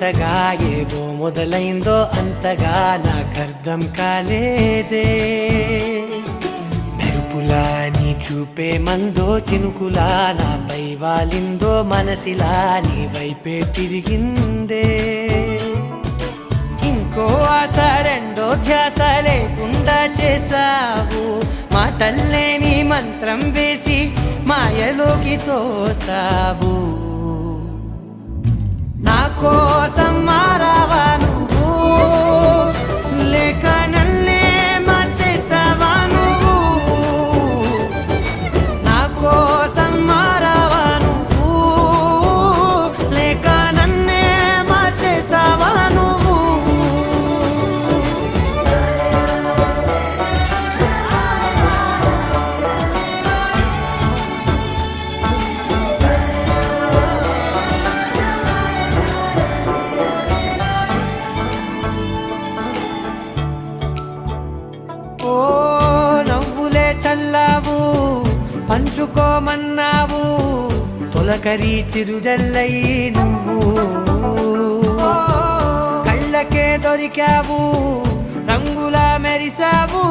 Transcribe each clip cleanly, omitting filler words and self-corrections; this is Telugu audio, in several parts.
వింతగా ఏదో మొదలైందో అంతగా నాకర్థం కాలేదే. మెరుపులా నీ చూపే మందో చినుకులా నాపై వాలిందో మనసిలా నీ వైపే తిరిగిందే. ఇంకో ఆశ రెండో ధ్యాస లేకుండా చేసావు, మాటల్లే నీ మంత్రం వేసి మాయలోకి తోసావు. నా కోసం మారావా నువ్వు, లేక నన్నే మార్చేసావా నువ్వు? నా కోసం మారావా నువ్వు, లేక నన్నే మార్చేసావా నువ్వు? ఓ నవ్వులే చల్లావు, పంచుకోమన్నావు, తొలకరి చిరుజల్లై నువ్వు. కళ్ళకే దొరికావు, రంగులా మెరిసావు,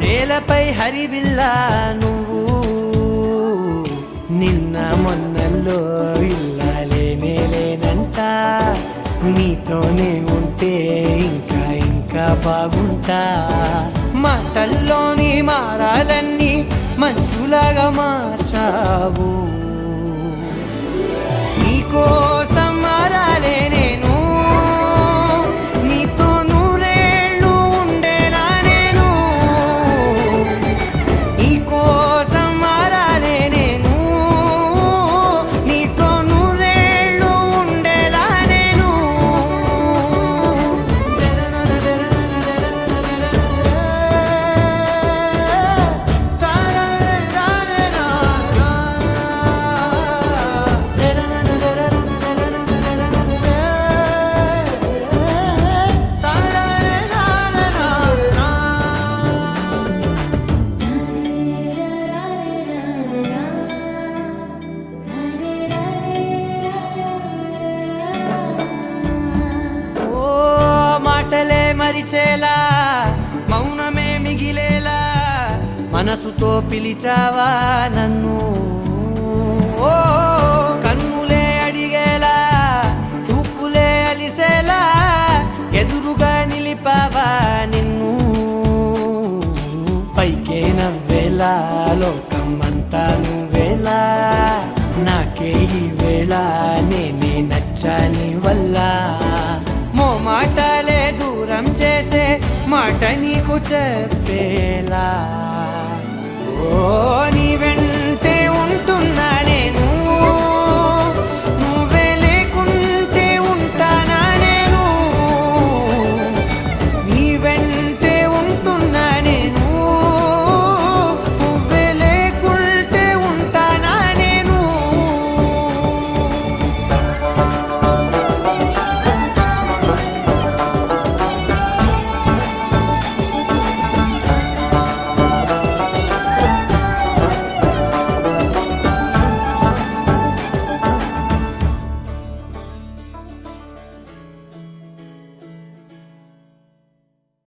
నేలపై హరివిల్లా నువ్వు. నిన్న మొన్నల్లో ఇల్లాలేనే లేనంట, నీతోనే ఉంటే ఇంకా ఇంకా బాగుంటా. మాటల్లోని మారాలన్నీ మంచులాగా మార్చావు. నీకోసం మారాలే నేను, నీతో నూరేళ్ళు ఉండేలా నేను. నీకోసం మారాలే నేను, నీతో నూరేళ్ళు ఉండేలా నేను. మాటలే మరిచేలా, మౌనమే మిగిలేలా, మనసుతో పిలిచావా నన్ను. ఓ కన్నులే అడిగేలా, చూపులే అలిసేలా, ఎదురుగా నిలిపావా నిన్ను. పైకే నవ్వేలా, లోకం అంతా నువ్వేలా, నాకే ఈ వేళ నేనే నచ్చాని వల్ల. మాటలే దూరం చేసే మాట నీకు చెప్పేలా. ఓ నీ వెంటే ఉంటున్నా నేను,